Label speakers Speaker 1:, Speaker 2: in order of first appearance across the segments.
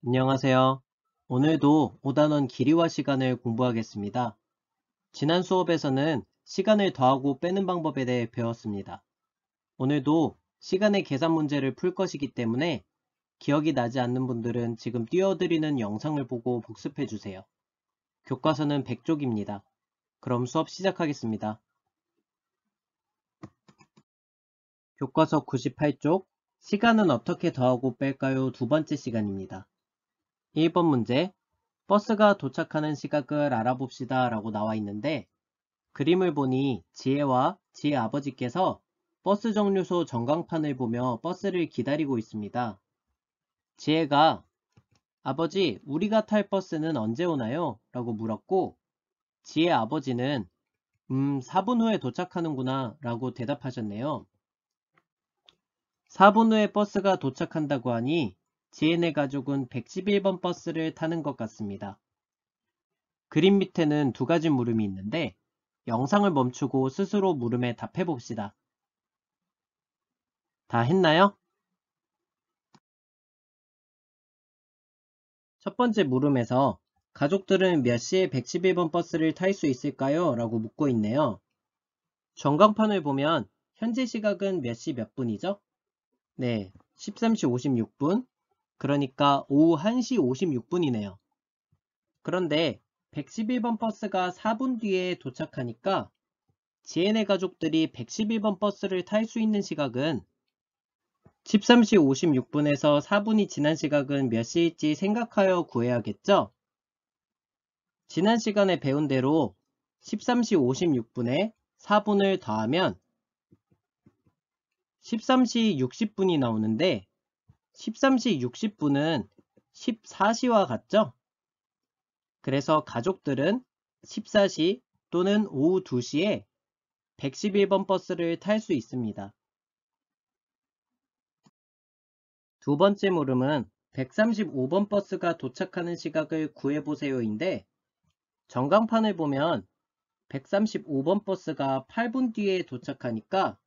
Speaker 1: 안녕하세요. 오늘도 5단원 길이와 시간을 공부하겠습니다. 지난 수업에서는 시간을 더하고 빼는 방법에 대해 배웠습니다. 오늘도 시간의 계산 문제를 풀 것이기 때문에 기억이 나지 않는 분들은 지금 띄워드리는 영상을 보고 복습해 주세요. 교과서는 100쪽입니다. 그럼 수업 시작하겠습니다. 교과서 98쪽 시간은 어떻게 더하고 뺄까요? 두 번째 시간입니다. 1번 문제 버스가 도착하는 시각을 알아봅시다 라고 나와 있는데 그림을 보니 지혜와 지혜 아버지께서 버스 정류소 전광판을 보며 버스를 기다리고 있습니다. 지혜가 아버지, 우리가 탈 버스는 언제 오나요? 라고 물었고 지혜 아버지는 4분 후에 도착하는구나 라고 대답하셨네요. 4분 후에 버스가 도착한다고 하니 지혜네 가족은 111번 버스를 타는 것 같습니다. 그림 밑에는 두 가지 물음이 있는데 영상을 멈추고 스스로 물음에 답해 봅시다. 다 했나요? 첫 번째 물음에서 가족들은 몇 시에 111번 버스를 탈 수 있을까요? 라고 묻고 있네요. 전광판을 보면 현재 시각은 몇 시 몇 분이죠? 네, 13시 56분. 그러니까 오후 1시 56분이네요. 그런데 111번 버스가 4분 뒤에 도착하니까 지혜네 가족들이 111번 버스를 탈 수 있는 시각은 13시 56분에서 4분이 지난 시각은 몇 시일지 생각하여 구해야겠죠? 지난 시간에 배운 대로 13시 56분에 4분을 더하면 13시 60분이 나오는데 13시 60분은 14시와 같죠? 그래서 가족들은 14시 또는 오후 2시에 111번 버스를 탈 수 있습니다. 두 번째 물음은 135번 버스가 도착하는 시각을 구해보세요인데 전광판을 보면 135번 버스가 8분 뒤에 도착하니까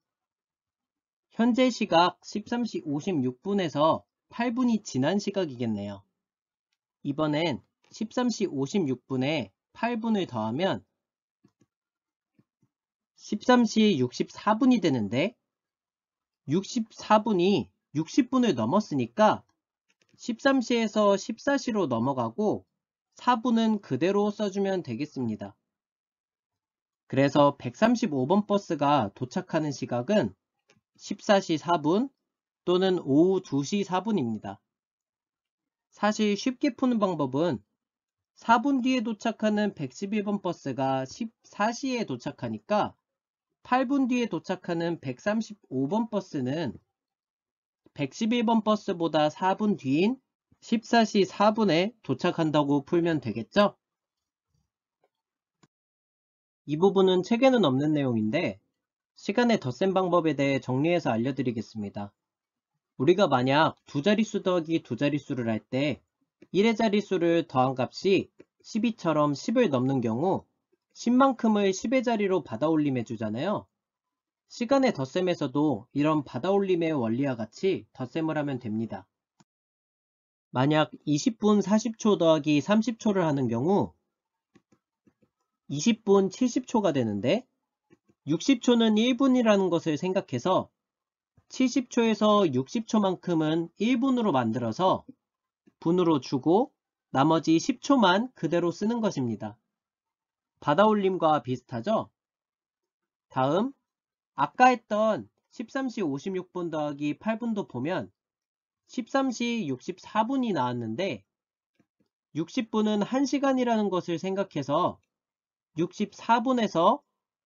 Speaker 1: 현재 시각 13시 56분에서 8분이 지난 시각이겠네요. 이번엔 13시 56분에 8분을 더하면 13시 64분이 되는데 64분이 60분을 넘었으니까 13시에서 14시로 넘어가고 4분은 그대로 써주면 되겠습니다. 그래서 135번 버스가 도착하는 시각은 14시 4분 또는 오후 2시 4분입니다. 사실 쉽게 푸는 방법은 4분 뒤에 도착하는 111번 버스가 14시에 도착하니까 8분 뒤에 도착하는 135번 버스는 111번 버스보다 4분 뒤인 14시 4분에 도착한다고 풀면 되겠죠? 이 부분은 책에는 없는 내용인데 시간의 덧셈 방법에 대해 정리해서 알려드리겠습니다. 우리가 만약 두 자릿수 더하기 두 자릿수를 할 때 1의 자릿수를 더한 값이 12처럼 10을 넘는 경우 10만큼을 10의 자리로 받아올림해 주잖아요. 시간의 덧셈에서도 이런 받아올림의 원리와 같이 덧셈을 하면 됩니다. 만약 20분 40초 더하기 30초를 하는 경우 20분 70초가 되는데 60초는 1분이라는 것을 생각해서 70초에서 60초만큼은 1분으로 만들어서 분으로 주고 나머지 10초만 그대로 쓰는 것입니다. 받아올림과 비슷하죠? 다음 아까 했던 13시 56분 더하기 8분도 보면 13시 64분이 나왔는데 60분은 1시간이라는 것을 생각해서 64분에서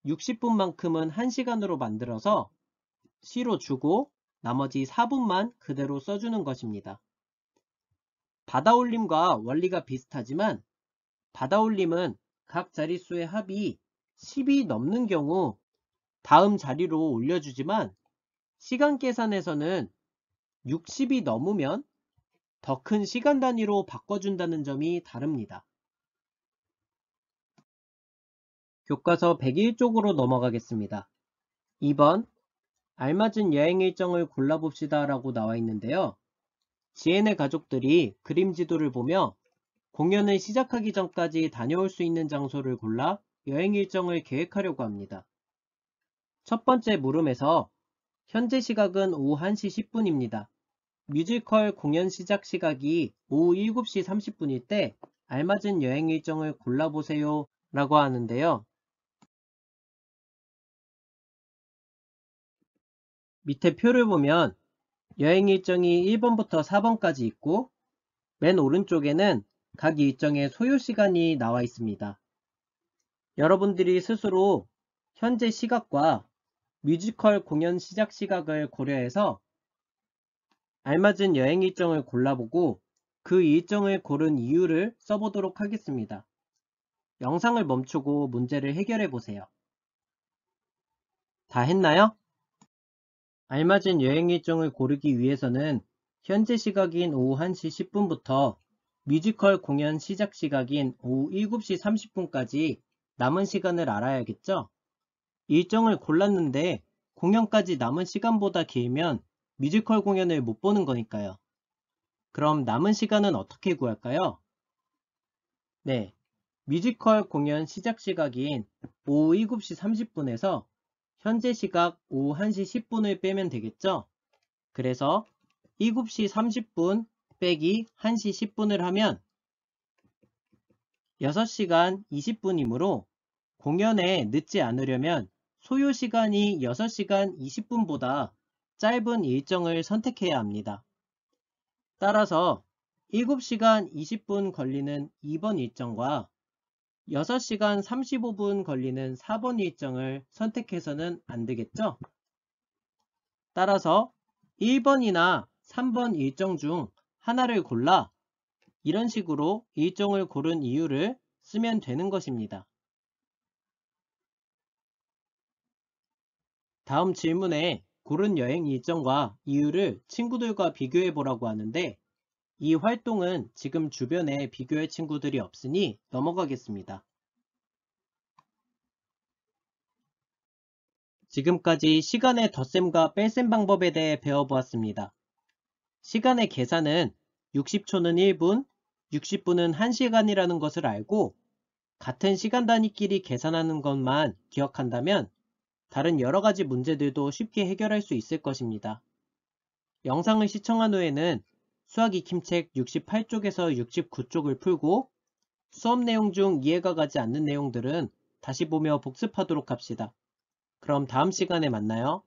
Speaker 1: 60분만큼은 1시간으로 만들어서 C로 주고 나머지 4분만 그대로 써주는 것입니다. 받아올림과 원리가 비슷하지만 받아올림은 각 자릿수의 합이 10이 넘는 경우 다음 자리로 올려주지만 시간 계산에서는 60이 넘으면 더 큰 시간 단위로 바꿔준다는 점이 다릅니다. 교과서 101쪽으로 넘어가겠습니다. 2번 알맞은 여행 일정을 골라봅시다 라고 나와 있는데요. 지엔의 가족들이 그림 지도를 보며 공연을 시작하기 전까지 다녀올 수 있는 장소를 골라 여행 일정을 계획하려고 합니다. 첫 번째 물음에서 현재 시각은 오후 1시 10분입니다. 뮤지컬 공연 시작 시각이 오후 7시 30분일 때 알맞은 여행 일정을 골라보세요 라고 하는데요. 밑에 표를 보면 여행 일정이 1번부터 4번까지 있고 맨 오른쪽에는 각 일정의 소요 시간이 나와 있습니다. 여러분들이 스스로 현재 시각과 뮤지컬 공연 시작 시각을 고려해서 알맞은 여행 일정을 골라보고 그 일정을 고른 이유를 써보도록 하겠습니다. 영상을 멈추고 문제를 해결해 보세요. 다 했나요? 알맞은 여행 일정을 고르기 위해서는 현재 시각인 오후 1시 10분부터 뮤지컬 공연 시작 시각인 오후 7시 30분까지 남은 시간을 알아야겠죠? 일정을 골랐는데 공연까지 남은 시간보다 길면 뮤지컬 공연을 못 보는 거니까요. 그럼 남은 시간은 어떻게 구할까요? 네, 뮤지컬 공연 시작 시각인 오후 7시 30분에서 현재 시각 오후 1시 10분을 빼면 되겠죠? 그래서 7시 30분 빼기 1시 10분을 하면 6시간 20분이므로 공연에 늦지 않으려면 소요 시간이 6시간 20분보다 짧은 일정을 선택해야 합니다. 따라서 7시간 20분 걸리는 2번 일정과 6시간 35분 걸리는 4번 일정을 선택해서는 안 되겠죠? 따라서 1번이나 3번 일정 중 하나를 골라 이런 식으로 일정을 고른 이유를 쓰면 되는 것입니다. 다음 질문에 고른 여행 일정과 이유를 친구들과 비교해 보라고 하는데 이 활동은 지금 주변에 비교할 친구들이 없으니 넘어가겠습니다. 지금까지 시간의 덧셈과 뺄셈 방법에 대해 배워보았습니다. 시간의 계산은 60초는 1분, 60분은 1시간이라는 것을 알고 같은 시간 단위끼리 계산하는 것만 기억한다면 다른 여러가지 문제들도 쉽게 해결할 수 있을 것입니다. 영상을 시청한 후에는 수학 익힘책 68쪽에서 69쪽을 풀고 수업 내용 중 이해가 가지 않는 내용들은 다시 보며 복습하도록 합시다. 그럼 다음 시간에 만나요.